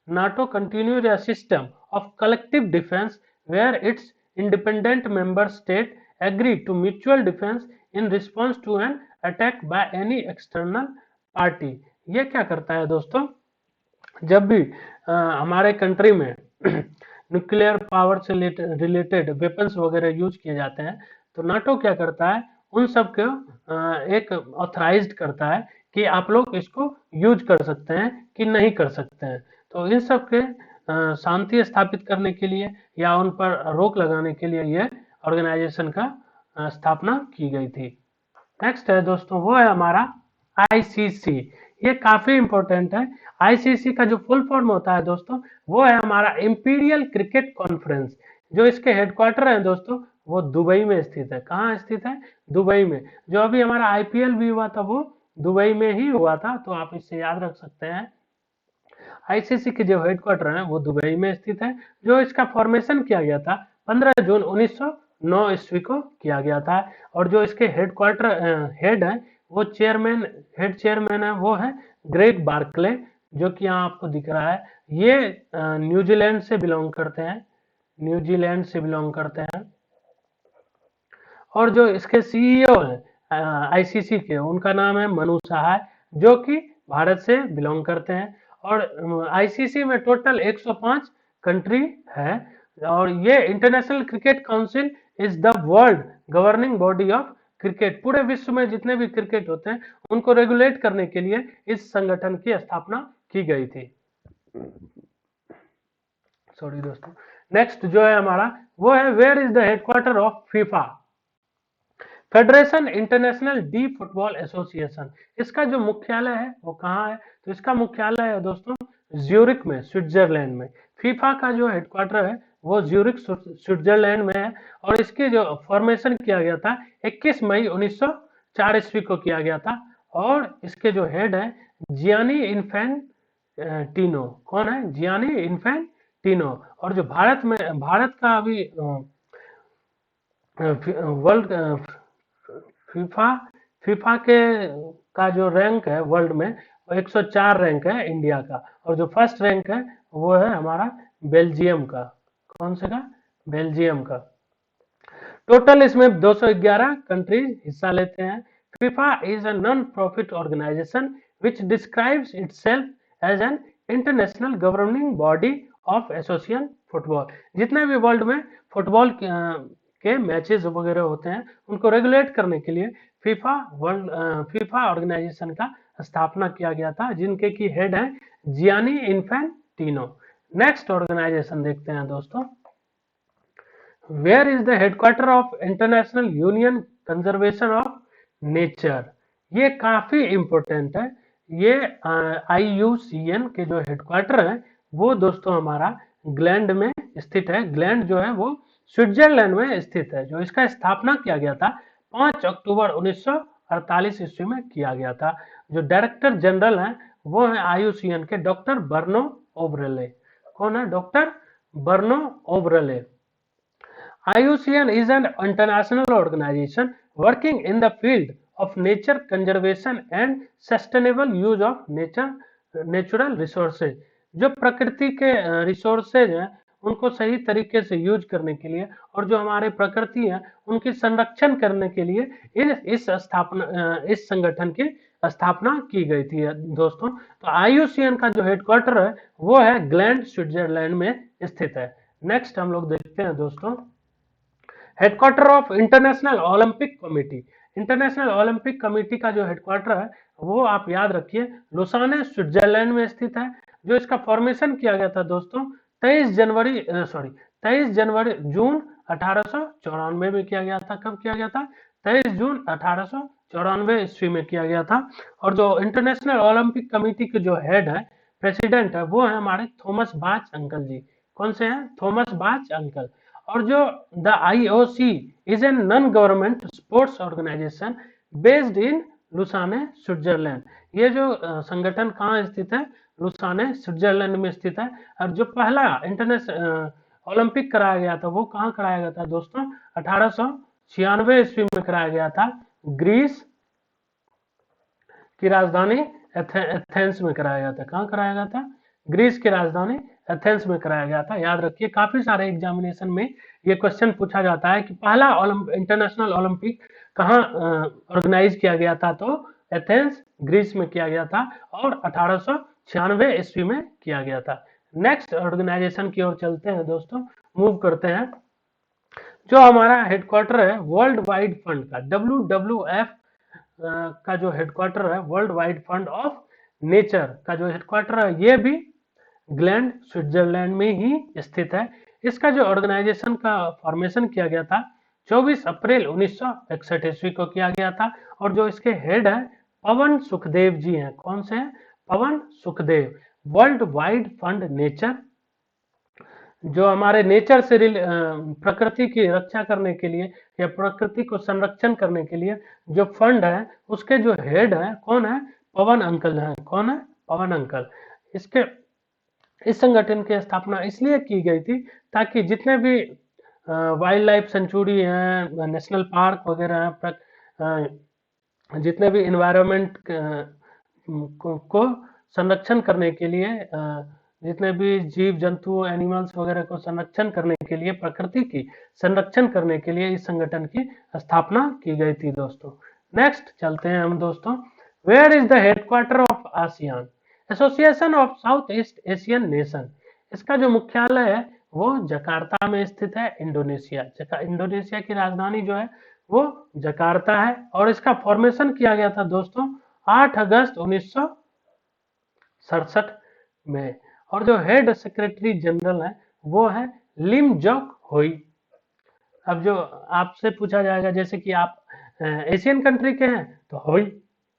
NATO continue a system of collective defense where its independent member state agree to mutual defense in response to an attack by any external party। ये क्या करता है दोस्तों, जब भी हमारे कंट्री में न्यूक्लियर पावर से रिलेटेड वेपन्स वगैरह यूज किए जाते हैं, तो नाटो क्या करता है, उन सब को एक ऑथराइज्ड करता है कि आप लोग इसको यूज कर सकते हैं कि नहीं कर सकते हैं। तो इन सब के शांति स्थापित करने के लिए या उन पर रोक लगाने के लिए ये ऑर्गेनाइजेशन का स्थापना की गई थी। नेक्स्ट है दोस्तों, वो है हमारा आईसीसी। ये काफी इंपॉर्टेंट है। आईसीसी का जो फुल फॉर्म होता है दोस्तों, वो है हमारा इंपीरियल क्रिकेट कॉन्फ्रेंस। जो इसके हेडक्वार्टर है दोस्तों, वो दुबई में स्थित है। कहाँ स्थित है? दुबई में। जो अभी हमारा आईपीएल भी हुआ था वो दुबई में ही हुआ था, तो आप इससे याद रख सकते हैं। आईसीसी के जो हेडक्वार्टर है वो दुबई में स्थित है। जो इसका फॉर्मेशन किया गया था 15 जून 1909 ईस्वी को किया गया था। और जो इसके हेडक्वार्टर हेड है वो हेड चेयरमैन है वो है ग्रेग बार्कले, जो कि यहाँ आपको दिख रहा है। ये न्यूजीलैंड से बिलोंग करते हैं, न्यूजीलैंड से बिलोंग करते हैं। और जो इसके सीईओ हैं आईसीसी के, उनका नाम है मनु सहाय, जो कि भारत से बिलोंग करते हैं। और आईसीसी में टोटल 105 कंट्री है। और ये international cricket council is the world governing body of cricket. पूरे विश्व में जितने भी क्रिकेट होते हैं उनको रेगुलेट करने के लिए इस संगठन की स्थापना की गई थी। सॉरी दोस्तों। नेक्स्ट जो है हमारा, वो है where is the headquarter of FIFA, Federation International de Football Association. इसका जो मुख्यालय है वो कहाँ है? तो इसका मुख्यालय है दोस्तों ज्यूरिक में, स्विट्जरलैंड में। फीफा का जो हेडक्वार्टर है वो ज्यूरिक स्विट्जरलैंड में है। और इसकी जो फॉर्मेशन किया गया था 21 मई 1904 ईस्वी को किया गया था। और इसके जो हेड है जियानी इन्फेंटिनो। कौन है? Gianni Infantino. और जो भारत का अभी वर्ल्ड फीफा के का जो रैंक है वर्ल्ड में वो 104 रैंक है इंडिया का। और जो फर्स्ट रैंक है वो है हमारा बेल्जियम का। कौन से का? बेल्जियम का। टोटल इसमें 211 कंट्रीज हिस्सा लेते हैं। FIFA is a non profit organisation which describes itself as an international governing body of association football. जितने भी वर्ल्ड में फुटबॉल के मैचेस वगैरह होते हैं उनको रेगुलेट करने के लिए फीफा ऑर्गेनाइजेशन का स्थापना किया गया था, जिनके की हेड है जियानी इन्फेंटिनो। नेक्स्ट ऑर्गेनाइजेशन देखते हैं दोस्तों, where is the headquarter of International Union Conservation of Nature. ये काफी इंपॉर्टेंट है। ये IUCN के जो हेडक्वार्टर है वो दोस्तों हमारा ग्लैंड में स्थित है। ग्लैंड जो है वो स्विट्जरलैंड में स्थित है। जो इसका स्थापना किया गया था 5 अक्टूबर 1948 ईस्वी में किया गया था। जो डायरेक्टर जनरल है वो है IUCN के डॉक्टर बर्नो ओब्रेले। कौन है? Doctor बर्नो ओब्रले। IUCN is an international organization working in the field of nature conservation and sustainable use of natural resources। जो प्रकृति के रिसोर्सेज हैं उनको सही तरीके से यूज करने के लिए और जो हमारे प्रकृति है उनकी संरक्षण करने के लिए इस संगठन की स्थापना की गई थी दोस्तों। तो IUCN का जो हेडक्वार्टर है वो है ग्लैंड, स्विट्जरलैंड में स्थित है। नेक्स्ट हम लोग देखते हैं दोस्तों headquarter of international Olympic committee. International Olympic committee का जो हेडक्वार्टर है वो आप याद रखिए लुसाने, स्विट्जरलैंड में स्थित है। जो इसका फॉर्मेशन किया गया था दोस्तों 23 जून 1894 में किया गया था। कब किया गया था? 23 जून 1894 ईस्वी में किया गया था। और जो इंटरनेशनल ओलंपिक कमेटी के जो हेड है, प्रेसिडेंट है, वो है हमारे थॉमस बाच अंकल जी। कौन से हैं? थॉमस बाच अंकल। और जो the IOC is an non government sports organisation based in Lausanne, Switzerland. ये जो संगठन कहाँ स्थित है? लुसाने, स्विट्जरलैंड में स्थित है। और जो पहला इंटरनेशनल ओलंपिक कराया गया था वो कहाँ कराया गया था दोस्तों? 1896 ईस्वी में कराया गया था। ग्रीस की राजधानी एथेंस में कराया गया था। कहाँ कराया गया था? ग्रीस की राजधानी एथेंस में कराया गया था। याद रखिए काफी सारे एग्जामिनेशन में ये क्वेश्चन पूछा जाता है कि पहला इंटरनेशनल ओलंपिक कहाँ ऑर्गेनाइज किया गया था? तो एथेंस, ग्रीस में किया गया था और 1896 ईस्वी में किया गया था। नेक्स्ट ऑर्गेनाइजेशन की ओर चलते हैं दोस्तों, मूव करते हैं। जो हमारा हेडक्वार्टर है वर्ल्ड वाइड फंड का, WWF का जो हेडक्वार्टर है, world wide fund of nature का जो हेडक्वार्टर है, ये भी ग्लैंड, स्विट्जरलैंड में ही स्थित है। इसका जो ऑर्गेनाइजेशन का फॉर्मेशन किया गया था 24 अप्रैल 1961 ईस्वी को किया गया था। और जो इसके हेड है पवन सुखदेव जी हैं। कौन से हैं? Pavan Sukhdev. World wide fund nature, जो हमारे नेचर से प्रकृति की रक्षा करने के लिए या प्रकृति को संरक्षण करने के लिए जो फंड है उसके जो हेड है कौन है? पवन अंकल हैं। कौन है? पवन अंकल। इस संगठन की स्थापना इसलिए की गई थी ताकि जितने भी वाइल्ड लाइफ सेंचुरी हैं, नेशनल पार्क वगैरह हैं, जितने भी इन्वायरमेंट को संरक्षण करने के लिए, जितने भी जीव जंतु, एनिमल्स वगैरह को संरक्षण करने के लिए, प्रकृति की संरक्षण करने के लिए इस संगठन की स्थापना की गई थी दोस्तों। नेक्स्ट चलते हैं हम दोस्तों, where is the headquarter of ASEAN, Association of South East Asian Nation. इसका जो मुख्यालय है वो जकार्ता में स्थित है, इंडोनेशिया। इंडोनेशिया की राजधानी जो है वो जकार्ता है। और इसका फॉर्मेशन किया गया था दोस्तों 8 अगस्त 1967 में। और जो हेड सेक्रेटरी जनरल है वो है लिम जोक होई। अब जो आपसे पूछा जाएगा जैसे कि आप एशियन कंट्री के हैं तो होई,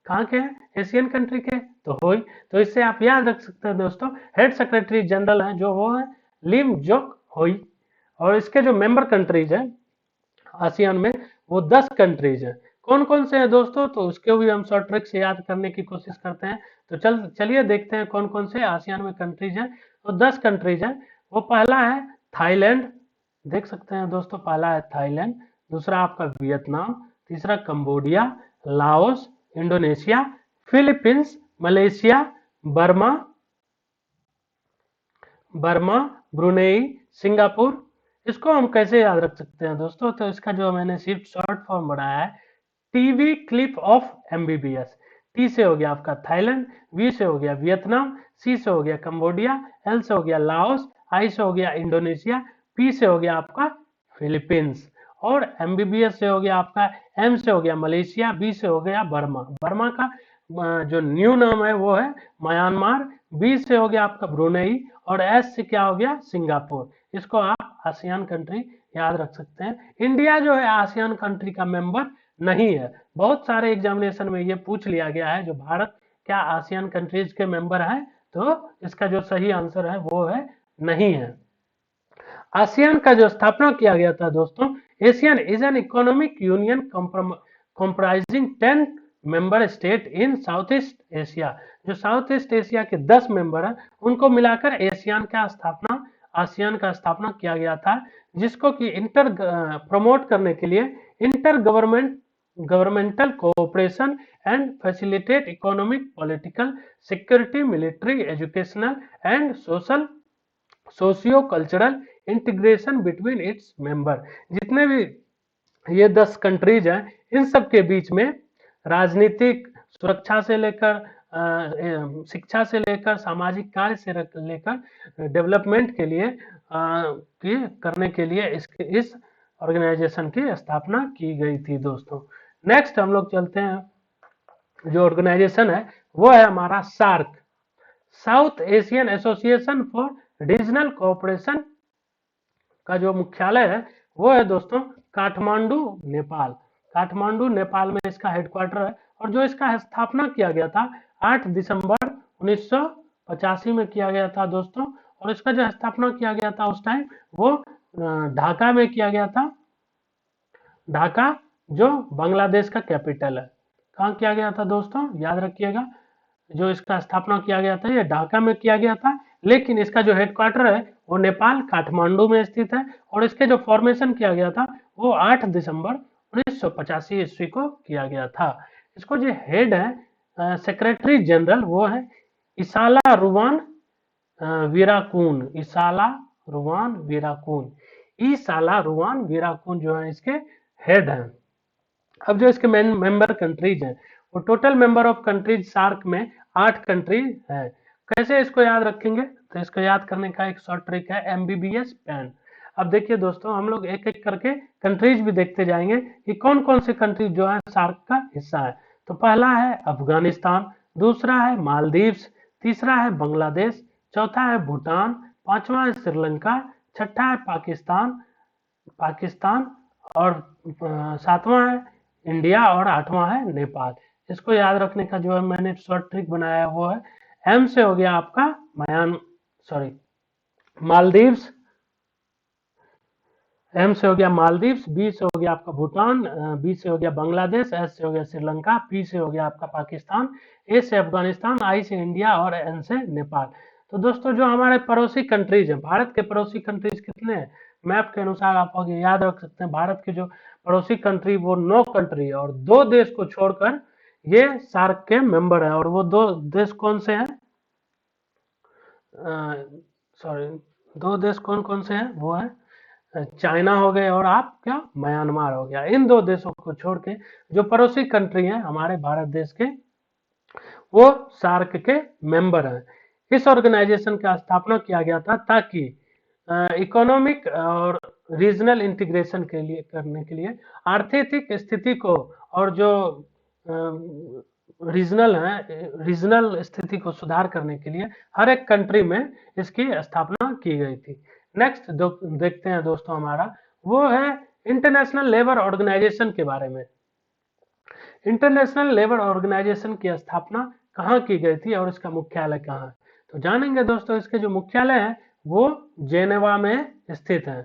कहाँ के हैं? एशियन कंट्री के तो होई। तो इससे आप याद रख सकते हैं दोस्तों, हेड सेक्रेटरी जनरल है जो वो है लिम जोक होई। और इसके जो मेंबर कंट्रीज हैं आसियान में वो 10 कंट्रीज हैं। कौन कौन से हैं दोस्तों? तो उसके भी हम शॉर्ट ट्रिक से याद करने की कोशिश करते हैं। तो चलिए देखते हैं कौन कौन से आसियान में कंट्रीज हैं। तो 10 कंट्रीज हैं। वो पहला है थाईलैंड, देख सकते हैं दोस्तों, पहला है थाईलैंड। दूसरा आपका वियतनाम, तीसरा Cambodia, Laos, Indonesia, Philippines, Malaysia, Burma, Brunei, Singapore. इसको हम कैसे याद रख सकते हैं दोस्तों? तो इसका जो मैंने सिर्फ शॉर्ट फॉर्म बनाया है TV clip of MBBS। T से हो गया आपका थाईलैंड, वी से हो गया वियतनाम, सी से हो गया कंबोडिया, एल से हो गया लाओस, आई से हो गया इंडोनेशिया, पी से हो गया आपका फिलीपींस और MBBS से हो गया आपका, एम से हो गया मलेशिया, बी से हो गया बर्मा। बर्मा का जो न्यू नाम है वो है म्यांमार, बी से हो गया आपका ब्रुनेई और एस से क्या हो गया? सिंगापुर। इसको आप आसियान कंट्री याद रख सकते हैं। इंडिया जो है आसियान कंट्री का मेंबर नहीं है। बहुत सारे एग्जामिनेशन में ये पूछ लिया गया है जो भारत क्या आसियान कंट्रीज के मेंबर है? तो इसका जो सही आंसर है वो है नहीं है। आसियान का जो स्थापना किया गया था दोस्तों, Asian is an economic union comprising 10 member state in south east Asia. जो साउथ ईस्ट एशिया के 10 मेंबर हैं उनको मिलाकर एशियान का स्थापना आसियान का स्थापना किया गया था, जिसको कि प्रमोट करने के लिए inter governmental cooperation and facilitate economic, political, security, military, educational and socio cultural integration between its member. जितने भी ये 10 कंट्रीज हैं, इन सब के बीच में राजनीतिक, सुरक्षा से लेकर शिक्षा से लेकर सामाजिक कार्य से लेकर डेवलपमेंट के लिए करने के लिए इस ऑर्गेनाइजेशन की स्थापना की गई थी दोस्तों। नेक्स्ट हम लोग चलते हैं, जो ऑर्गेनाइजेशन है वो है हमारा SAARC, South Asian Association for Regional Cooperation का जो मुख्यालय है वो है दोस्तों काठमांडू, नेपाल। काठमांडू नेपाल में इसका हेडक्वार्टर है, और जो इसका स्थापना किया गया था 8 दिसंबर 1985 में किया गया था दोस्तों। और इसका जो स्थापना किया गया था उस टाइम वो ढाका में किया गया था। ढाका जो बांग्लादेश का कैपिटल है। कहाँ किया गया था दोस्तों, याद रखिएगा, जो इसका स्थापना किया गया था ये ढाका में किया गया था, लेकिन इसका जो हेडक्वार्टर है वो नेपाल काठमांडू में स्थित है। और इसके जो फॉर्मेशन किया गया था वो 8 दिसंबर 1985 ईस्वी को किया गया था। इसको जो हेड है सेक्रेटरी जनरल वो है इसाला रुवान वीराकून। इसाला रुवान वीराकून, इसाला रुवान वीराकून जो है इसके हेड हैं। अब जो इसके मेंबर कंट्रीज हैं वो total member of countries SAARC में 8 कंट्रीज है। कैसे इसको याद रखेंगे, तो इसको याद करने का एक शॉर्ट ट्रिक है MBBS पेन। अब देखिए दोस्तों, हम लोग एक एक करके कंट्रीज भी देखते जाएंगे कि कौन कौन से कंट्रीज जो है सार्क का हिस्सा है। तो पहला है अफगानिस्तान, दूसरा है मालदीव्स, तीसरा है बांग्लादेश, चौथा है भूटान, पांचवा है श्रीलंका, छठा है पाकिस्तान और सातवां है इंडिया और आठवां है नेपाल। इसको याद रखने का जो है मैंने शॉर्ट ट्रिक बनाया है वो है M से हो गया आपका मालदीव्स, M से हो गया मालदीव्स, B से हो गया आपका भूटान, B से हो गया बांग्लादेश, S से हो गया श्रीलंका, P से हो गया आपका पाकिस्तान, A से अफगानिस्तान, I से इंडिया और N से नेपाल। तो दोस्तों जो हमारे पड़ोसी कंट्रीज हैं, भारत के पड़ोसी कंट्रीज कितने हैं, मैप के अनुसार आप याद रख सकते हैं भारत के जो पड़ोसी कंट्री वो 9 कंट्री है, और 2 देश को छोड़कर ये सार्क के मेंबर है। और वो 2 देश कौन से हैं, 2 देश कौन कौन से हैं, वो है चाइना हो गए और आप क्या म्यांमार हो गया। इन 2 देशों को छोड़ के जो पड़ोसी कंट्री हैं हमारे भारत देश के, वो सार्क के मेंबर हैं। इस ऑर्गेनाइजेशन का स्थापना किया गया था ताकि इकोनॉमिक और रीजनल इंटीग्रेशन के लिए करने के लिए आर्थिक स्थिति को और जो रीजनल स्थिति को सुधार करने के लिए हर एक कंट्री में इसकी स्थापना की गई थी। नेक्स्ट देखते हैं दोस्तों हमारा वो है इंटरनेशनल लेबर ऑर्गेनाइजेशन के बारे में। इंटरनेशनल लेबर ऑर्गेनाइजेशन की स्थापना कहाँ की गई थी और इसका मुख्यालय कहाँ है, तो जानेंगे दोस्तों। इसके जो मुख्यालय है वो जेनेवा में स्थित है।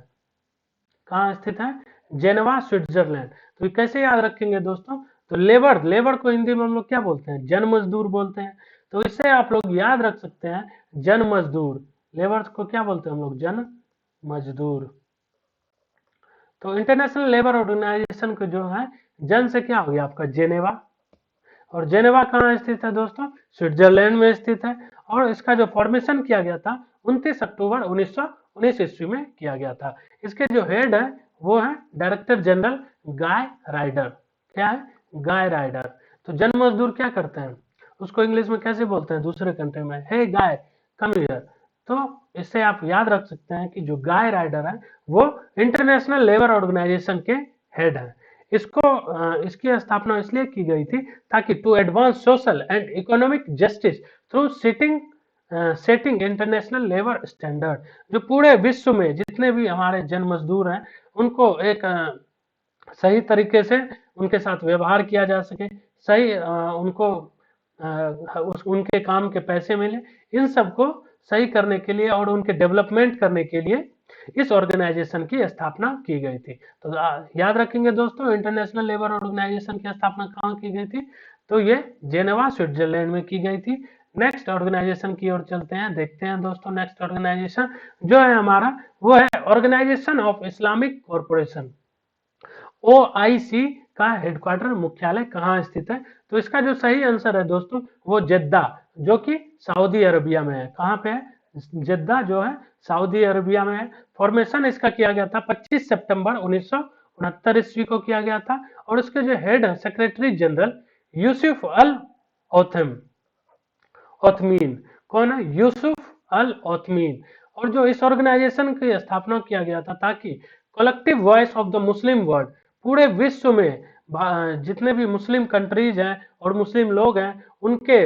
कहाँ स्थित है, जेनेवा स्विट्जरलैंड। तो कैसे याद रखेंगे दोस्तों, तो लेबर को हिंदी में हम लोग क्या बोलते हैं, जन मजदूर बोलते हैं। तो इससे आप लोग याद रख सकते हैं जन मजदूर, लेबर को क्या बोलते हैं हम लोग, जन मजदूर। तो इंटरनेशनल लेबर ऑर्गेनाइजेशन को जो है जन से क्या हो गया आपका जेनेवा, और जेनेवा कहाँ स्थित है दोस्तों, स्विट्जरलैंड में स्थित है। और इसका जो फॉर्मेशन किया गया था 29 अक्टूबर 1919 ईस्वी में किया गया था। इसके जो हेड है वो है डायरेक्टर जनरल गाय राइडर। क्या है, गाय राइडर। तो जन मजदूर क्या करते हैं, उसको इंग्लिश में कैसे बोलते हैं दूसरे कंट्री में, हे गाय कम हियर। तो इससे आप याद रख सकते हैं कि जो गाय राइडर है वो इंटरनेशनल लेबर ऑर्गेनाइजेशन के हेड है। इसकी स्थापना इसलिए की गई थी ताकि to advance social and economic justice through setting international labour standard. जो पूरे विश्व में जितने भी हमारे जन मजदूर हैं उनको एक सही तरीके से उनके साथ व्यवहार किया जा सके, सही उनको उनके काम के पैसे मिले, इन सब को सही करने के लिए और उनके डेवलपमेंट करने के लिए इस ऑर्गेनाइजेशन की स्थापना की गई थी। तो याद रखेंगे दोस्तों, इंटरनेशनल लेबर ऑर्गेनाइजेशन की स्थापना कहाँ की गई थी, तो ये जेनेवा स्विट्जरलैंड में की गई थी। नेक्स्ट ऑर्गेनाइजेशन की ओर चलते हैं, देखते हैं दोस्तों। नेक्स्ट ऑर्गेनाइजेशन जो है हमारा वो है organisation of Islamic corporation. OIC का हेडक्वार्टर मुख्यालय कहाँ स्थित है? तो इसका जो सही आंसर है दोस्तों वो जेद्दा, जो कि सऊदी अरबिया में है। कहाँ पे है? जेद्दा जो है सऊदी अरबिया में है। फॉर्मेशन इसका किया गया था 25 सितंबर 1969 ईस्वी को किया गया था। और इसके जो हेड है सेक्रेटरी जनरल यूसुफ अल ओथम ओथमीन। कौन है? यूसुफ अल ओथमीन। और जो इस ऑर्गेनाइजेशन की स्थापना किया गया था ताकि collective voice of the Muslim world, पूरे विश्व में जितने भी मुस्लिम कंट्रीज हैं और मुस्लिम लोग हैं उनके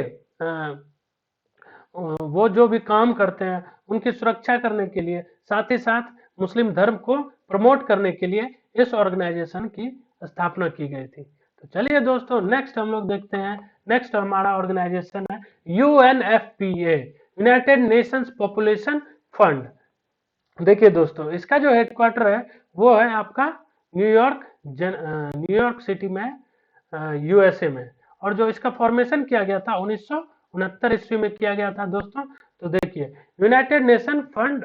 वो जो भी काम करते हैं उनकी सुरक्षा करने के लिए, साथ ही साथ मुस्लिम धर्म को प्रमोट करने के लिए इस ऑर्गेनाइजेशन की स्थापना की गई थी। तो चलिए दोस्तों नेक्स्ट हम लोग देखते हैं। नेक्स्ट हमारा ऑर्गेनाइजेशन है UNFPA, United Nations population fund. देखिए दोस्तों इसका जो हेडक्वार्टर है वो है आपका न्यूयॉर्क सिटी में, USA में। और जो इसका फॉर्मेशन किया गया था 1969 ईस्वी में किया गया था दोस्तों। तो देखिए United nation fund,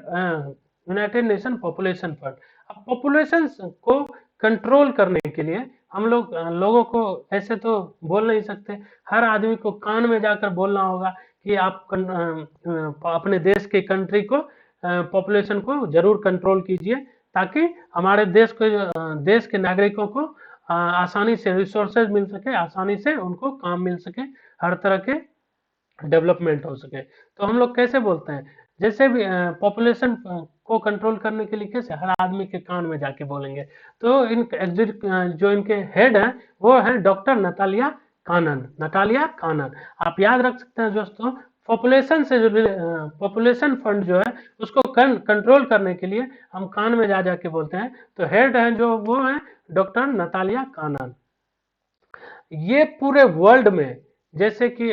United nation population fund. अब पॉपुलेशन को कंट्रोल करने के लिए हम लोग लोगों को ऐसे तो बोल नहीं सकते, हर आदमी को कान में जाकर बोलना होगा कि आप अपने देश के कंट्री को पॉपुलेशन को जरूर कंट्रोल कीजिए, ताकि हमारे देश के नागरिकों को आसानी से रिसोर्सेज मिल सके, आसानी से उनको काम मिल सके, हर तरह के डेवलपमेंट हो सके। तो हम लोग कैसे बोलते हैं, जैसे भी पॉपुलेशन को कंट्रोल करने के लिए कैसे हर आदमी के कान में जाके बोलेंगे। तो जो इनके हेड हैं वो है डॉक्टर नतालिया कानन। आप याद रख सकते हैं दोस्तों, पॉपुलेशन से जो पॉपुलेशन फंड जो है उसको कंट्रोल करने के लिए हम कान में जा जाके बोलते हैं। तो हेड है जो वो है डॉक्टर नतालिया कानन। ये पूरे वर्ल्ड में जैसे कि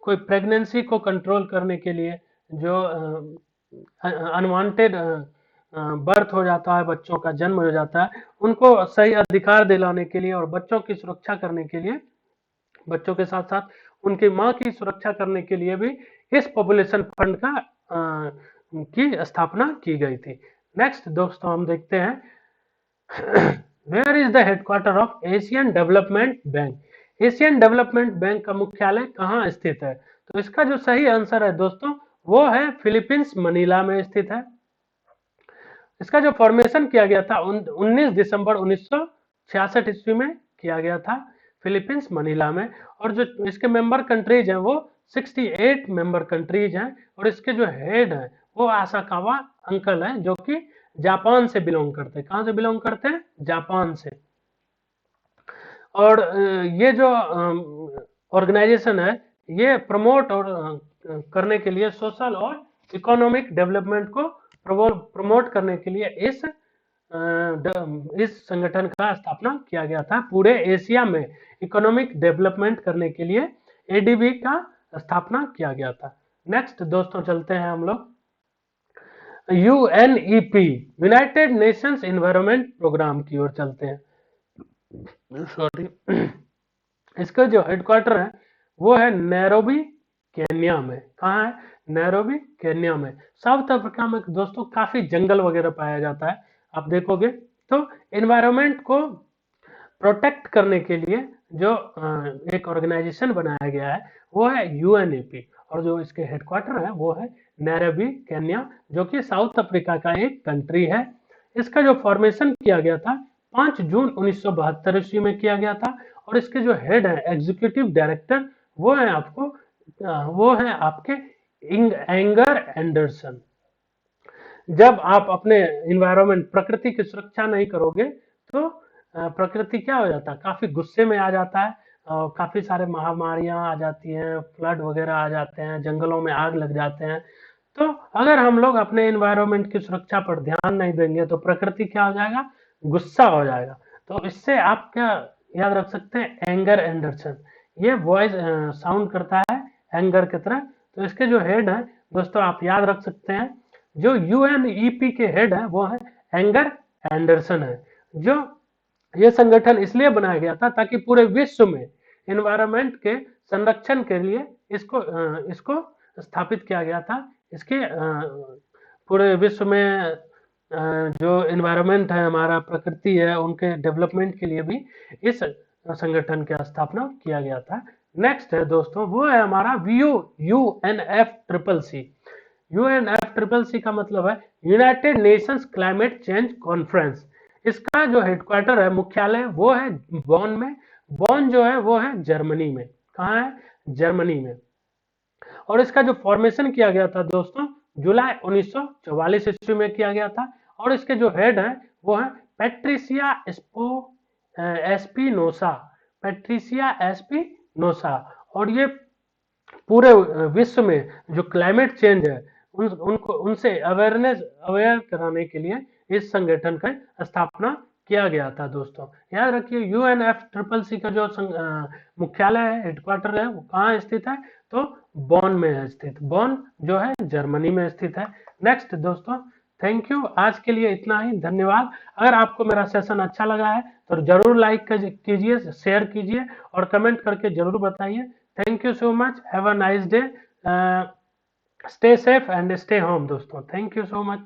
कोई प्रेगनेंसी को कंट्रोल करने के लिए, जो अनवांटेड बर्थ हो जाता है, बच्चों का जन्म हो जाता है, उनको सही अधिकार दिलाने के लिए और बच्चों की सुरक्षा करने के लिए, बच्चों के साथ साथ उनकी माँ की सुरक्षा करने के लिए भी इस पॉपुलेशन फंड का की स्थापना की गई थी। नेक्स्ट दोस्तों हम देखते हैं where is the headquarter of Asian development bank. Asian development bank का मुख्यालय कहाँ स्थित है? तो इसका जो सही आंसर है दोस्तों वो है फिलीपींस मनीला में स्थित है। इसका जो फॉर्मेशन किया गया था 19 दिसंबर 1966 ईस्वी में किया गया था फिलीपींस मनीला में। और जो इसके मेंबर कंट्रीज हैं वो 68 मेंबर कंट्रीज हैं। और इसके जो हेड हैं वो आसाकावा अंकल हैं, जो कि जापान से बिलोंग करते हैं। कहाँ से बिलोंग करते हैं? जापान से। और ये जो ऑर्गेनाइजेशन है ये प्रमोट और करने के लिए, सोशल और इकोनॉमिक डेवलपमेंट को प्रमोट करने के लिए इस संगठन का स्थापना किया गया था। पूरे एशिया में इकोनॉमिक डेवलपमेंट करने के लिए ADB का स्थापना किया गया था। नेक्स्ट दोस्तों चलते हैं हम लोग UNEP, United Nations environment programme की ओर चलते हैं। सॉरी, इसका जो हेडक्वार्टर है वो है नैरोबी केन्या में। कहाँ है? नैरोबी केन्या में। साउथ अफ्रीका में दोस्तों काफी जंगल वगैरह पाया जाता है, आप देखोगे। तो एनवायरनमेंट को प्रोटेक्ट करने के लिए जो एक ऑर्गेनाइजेशन बनाया गया है वो है UNEP। और जो इसके हेडक्वार्टर है वो है नैरोबी केन्या, जो कि साउथ अफ्रीका का एक कंट्री है। इसका जो फॉर्मेशन किया गया था 5 जून 1972 ईस्वी में किया गया था। और इसके जो हेड है एग्जीक्यूटिव डायरेक्टर वो है आपके एंगर एंडरसन। जब आप अपने इन्वायरमेंट, प्रकृति की सुरक्षा नहीं करोगे तो प्रकृति क्या हो जाता है? काफी गुस्से में आ जाता है, काफी सारे महामारियां आ जाती हैं, फ्लड वगैरह आ जाते हैं, जंगलों में आग लग जाते हैं। तो अगर हम लोग अपने इन्वायरमेंट की सुरक्षा पर ध्यान नहीं देंगे तो प्रकृति क्या हो जाएगा? गुस्सा हो जाएगा। तो इससे आप क्या याद रख सकते हैं? Anger Anderson. ये वॉइस साउंड करता है एंगर की तरह। तो इसके जो हेड है दोस्तों आप याद रख सकते हैं, जो UNEP के हेड है वो है एंगर एंडरसन है। जो ये संगठन इसलिए बनाया गया था ताकि पूरे विश्व में एनवायरनमेंट के संरक्षण के लिए इसको स्थापित किया गया था। इसके पूरे विश्व में जो एनवायरनमेंट है, हमारा प्रकृति है, उनके डेवलपमेंट के लिए भी इस संगठन की स्थापना किया गया था। नेक्स्ट है दोस्तों, वो है हमारा UNFCCC। UNFCCC का मतलब है United Nations climate change conference. इसका जो हेडक्वार्टर है, मुख्यालय, वो है बॉन में। बॉन जो है वो है जर्मनी में। कहाँ है? जर्मनी में। और इसका जो फॉर्मेशन किया गया था दोस्तों, जुलाई 1944 ईस्वी में किया गया था। और इसके जो हेड है वो है पैट्रिसिया एस्पिनोसा। Patricia Espinosa. और ये पूरे विश्व में जो क्लाइमेट चेंज है उनसे अवेयर कराने के लिए इस संगठन का स्थापना किया गया था दोस्तों। याद रखिए UNFCCC का जो मुख्यालय है, हेडक्वार्टर है, वो कहाँ स्थित है? तो बॉन में है स्थित। बॉन जो है जर्मनी में स्थित है। नेक्स्ट दोस्तों, थैंक यू। आज के लिए इतना ही, धन्यवाद। अगर आपको मेरा सेशन अच्छा लगा है तो जरूर लाइक कीजिए, शेयर कीजिए और कमेंट करके जरूर बताइए। Thank you so much. Have a nice day. Stay safe and stay home दोस्तों। Thank you so much.